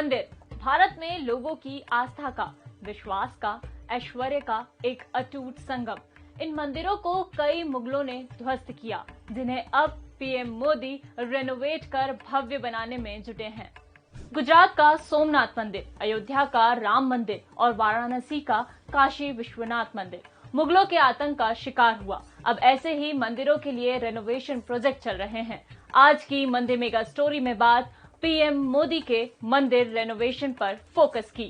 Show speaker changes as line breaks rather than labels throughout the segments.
मंदिर भारत में लोगों की आस्था का, विश्वास का, ऐश्वर्य का एक अटूट संगम। इन मंदिरों को कई मुगलों ने ध्वस्त किया, जिन्हें अब पीएम मोदी रेनोवेट कर भव्य बनाने में जुटे हैं। गुजरात का सोमनाथ मंदिर, अयोध्या का राम मंदिर और वाराणसी का काशी विश्वनाथ मंदिर मुगलों के आतंक का शिकार हुआ। अब ऐसे ही मंदिरों के लिए रेनोवेशन प्रोजेक्ट चल रहे हैं। आज की मंदिर मेगा स्टोरी में बात पीएम मोदी के मंदिर रेनोवेशन पर फोकस की।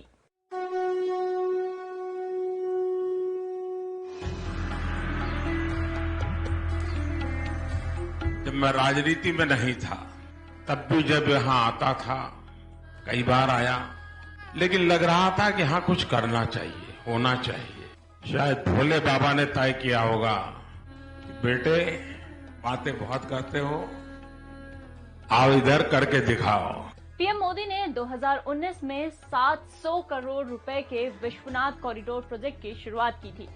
जब मैं राजनीति में नहीं था, तब भी जब यहां आता था, कई बार आया, लेकिन लग रहा था कि हाँ कुछ करना चाहिए, होना चाहिए। शायद भोले बाबा ने तय किया होगा कि बेटे बातें बहुत करते हो, आओ इधर करके दिखाओ।
पीएम मोदी ने 2019 में 700 करोड़ रुपए के विश्वनाथ कॉरिडोर प्रोजेक्ट की शुरुआत की थी।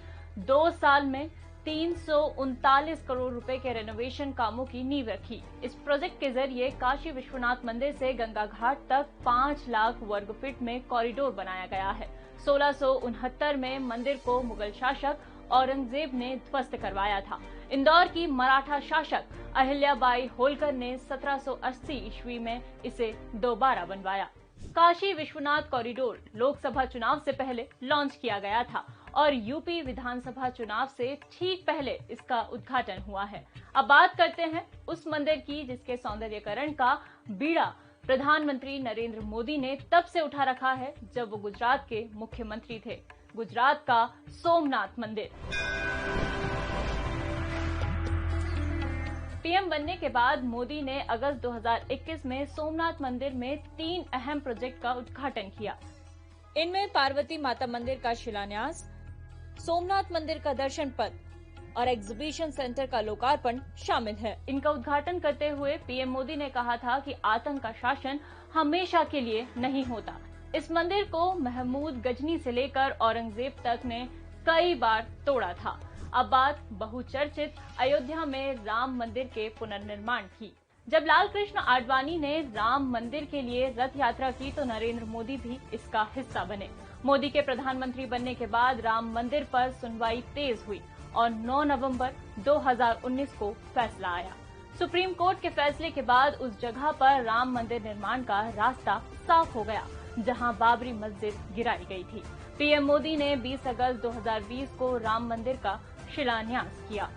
2 साल में 339 करोड़ रुपए के रेनोवेशन कामों की नींव रखी। इस प्रोजेक्ट के जरिए काशी विश्वनाथ मंदिर से गंगा घाट तक 5 लाख वर्ग फीट में कॉरिडोर बनाया गया है। 1669 में मंदिर को मुगल शासक औरंगजेब ने ध्वस्त करवाया था। इंदौर की मराठा शासक अहिल्याबाई होलकर ने 1780 ईस्वी में इसे दोबारा बनवाया। काशी विश्वनाथ कॉरिडोर लोकसभा चुनाव से पहले लॉन्च किया गया था और यूपी विधानसभा चुनाव से ठीक पहले इसका उद्घाटन हुआ है। अब बात करते हैं उस मंदिर की जिसके सौंदर्यीकरण का बीड़ा प्रधानमंत्री नरेंद्र मोदी ने तब से उठा रखा है जब वो गुजरात के मुख्यमंत्री थे। गुजरात का सोमनाथ मंदिर। पीएम बनने के बाद मोदी ने अगस्त 2021 में सोमनाथ मंदिर में 3 अहम प्रोजेक्ट का उद्घाटन किया। इनमें पार्वती माता मंदिर का शिलान्यास, सोमनाथ मंदिर का दर्शन पथ और एग्जीबिशन सेंटर का लोकार्पण शामिल है। इनका उद्घाटन करते हुए पीएम मोदी ने कहा था कि आतंक का शासन हमेशा के लिए नहीं होता। इस मंदिर को महमूद गजनी से लेकर औरंगजेब तक ने कई बार तोड़ा था। अब बात बहुचर्चित अयोध्या में राम मंदिर के पुनर्निर्माण की। जब लाल कृष्ण आडवाणी ने राम मंदिर के लिए रथ यात्रा की तो नरेंद्र मोदी भी इसका हिस्सा बने। मोदी के प्रधानमंत्री बनने के बाद राम मंदिर पर सुनवाई तेज हुई और 9 नवंबर 2019 को फैसला आया। सुप्रीम कोर्ट के फैसले के बाद उस जगह पर राम मंदिर निर्माण का रास्ता साफ हो गया, जहां बाबरी मस्जिद गिराई गई थी। पीएम मोदी ने 20 अगस्त 2020 को राम मंदिर का शिलान्यास किया।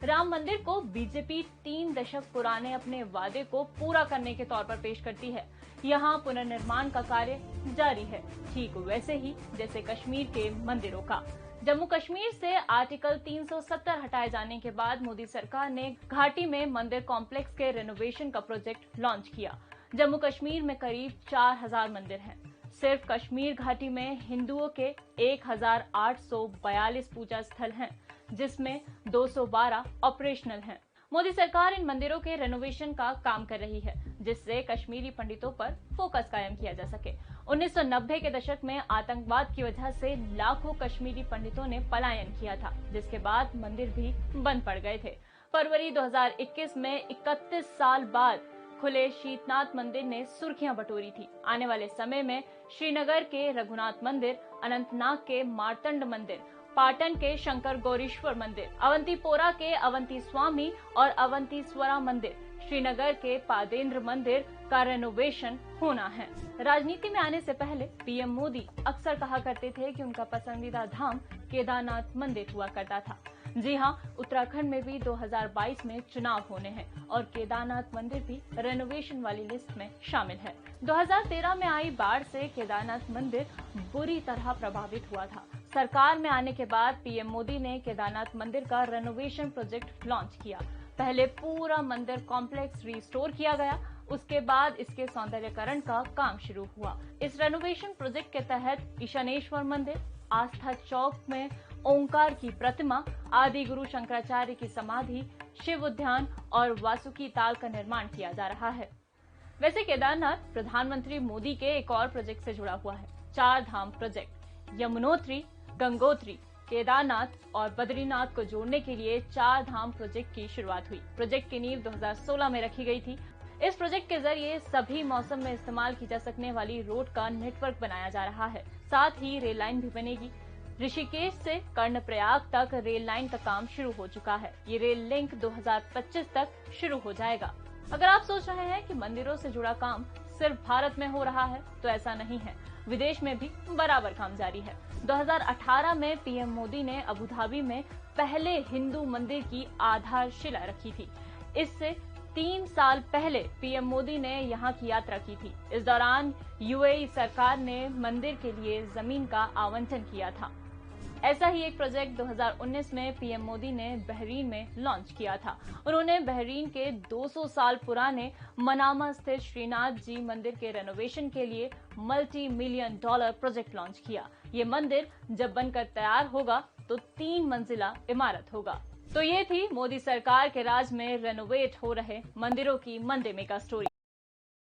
राम मंदिर को बीजेपी 3 दशक पुराने अपने वादे को पूरा करने के तौर पर पेश करती है। यहाँ पुनर्निर्माण का कार्य जारी है, ठीक वैसे ही जैसे कश्मीर के मंदिरों का। जम्मू कश्मीर से आर्टिकल 370 हटाए जाने के बाद मोदी सरकार ने घाटी में मंदिर कॉम्प्लेक्स के रेनोवेशन का प्रोजेक्ट लॉन्च किया। जम्मू कश्मीर में करीब 4000 मंदिर हैं। सिर्फ कश्मीर घाटी में हिंदुओं के 1842 पूजा स्थल हैं, जिसमें 212 ऑपरेशनल हैं। मोदी सरकार इन मंदिरों के रेनोवेशन का काम कर रही है, जिससे कश्मीरी पंडितों पर फोकस कायम किया जा सके। 1990 के दशक में आतंकवाद की वजह से लाखों कश्मीरी पंडितों ने पलायन किया था, जिसके बाद मंदिर भी बंद पड़ गए थे। फरवरी 2021 में 31 साल बाद खुले शीतनाथ मंदिर ने सुर्खियां बटोरी थी। आने वाले समय में श्रीनगर के रघुनाथ मंदिर, अनंतनाग के मार्तंड मंदिर, पाटन के शंकर गौरीश्वर मंदिर, अवंतीपोरा के अवंती स्वामी और अवंतीस्वरा मंदिर, श्रीनगर के पादेंद्र मंदिर का रेनोवेशन होना है। राजनीति में आने से पहले पीएम मोदी अक्सर कहा करते थे कि उनका पसंदीदा धाम केदारनाथ मंदिर हुआ करता था। जी हाँ, उत्तराखंड में भी 2022 में चुनाव होने हैं और केदारनाथ मंदिर भी रेनोवेशन वाली लिस्ट में शामिल है। 2013 में आई बाढ़ से केदारनाथ मंदिर बुरी तरह प्रभावित हुआ था। सरकार में आने के बाद पीएम मोदी ने केदारनाथ मंदिर का रेनोवेशन प्रोजेक्ट लॉन्च किया। पहले पूरा मंदिर कॉम्प्लेक्स रिस्टोर किया गया, उसके बाद इसके सौंदर्यीकरण का काम शुरू हुआ। इस रेनोवेशन प्रोजेक्ट के तहत ईशानेश्वर मंदिर, आस्था चौक में ओंकार की प्रतिमा, आदि गुरु शंकराचार्य की समाधि, शिव उद्यान और वासुकी ताल का निर्माण किया जा रहा है। वैसे केदारनाथ प्रधानमंत्री मोदी के एक और प्रोजेक्ट से जुड़ा हुआ है, 4 धाम प्रोजेक्ट। यमुनोत्री, गंगोत्री, केदारनाथ और बद्रीनाथ को जोड़ने के लिए 4 धाम प्रोजेक्ट की शुरुआत हुई। प्रोजेक्ट की नींव 2016 में रखी गई थी। इस प्रोजेक्ट के जरिए सभी मौसम में इस्तेमाल की जा सकने वाली रोड का नेटवर्क बनाया जा रहा है। साथ ही रेल लाइन भी बनेगी। ऋषिकेश से कर्णप्रयाग तक रेल लाइन का काम शुरू हो चुका है। ये रेल लिंक 2025 तक शुरू हो जाएगा। अगर आप सोच रहे हैं कि मंदिरों से जुड़ा काम सिर्फ भारत में हो रहा है, तो ऐसा नहीं है। विदेश में भी बराबर काम जारी है। 2018 में पीएम मोदी ने अबू धाबी में पहले हिंदू मंदिर की आधारशिला रखी थी। इससे 3 साल पहले पीएम मोदी ने यहां की यात्रा की थी। इस दौरान यूएई सरकार ने मंदिर के लिए जमीन का आवंटन किया था। ऐसा ही एक प्रोजेक्ट 2019 में पीएम मोदी ने बहरीन में लॉन्च किया था। उन्होंने बहरीन के 200 साल पुराने मनामा स्थित श्रीनाथ जी मंदिर के रेनोवेशन के लिए $multi-million प्रोजेक्ट लॉन्च किया। ये मंदिर जब बनकर तैयार होगा तो 3 मंजिला इमारत होगा। तो ये थी मोदी सरकार के राज में रेनोवेट हो रहे मंदिरों की मंडे मेगा स्टोरी।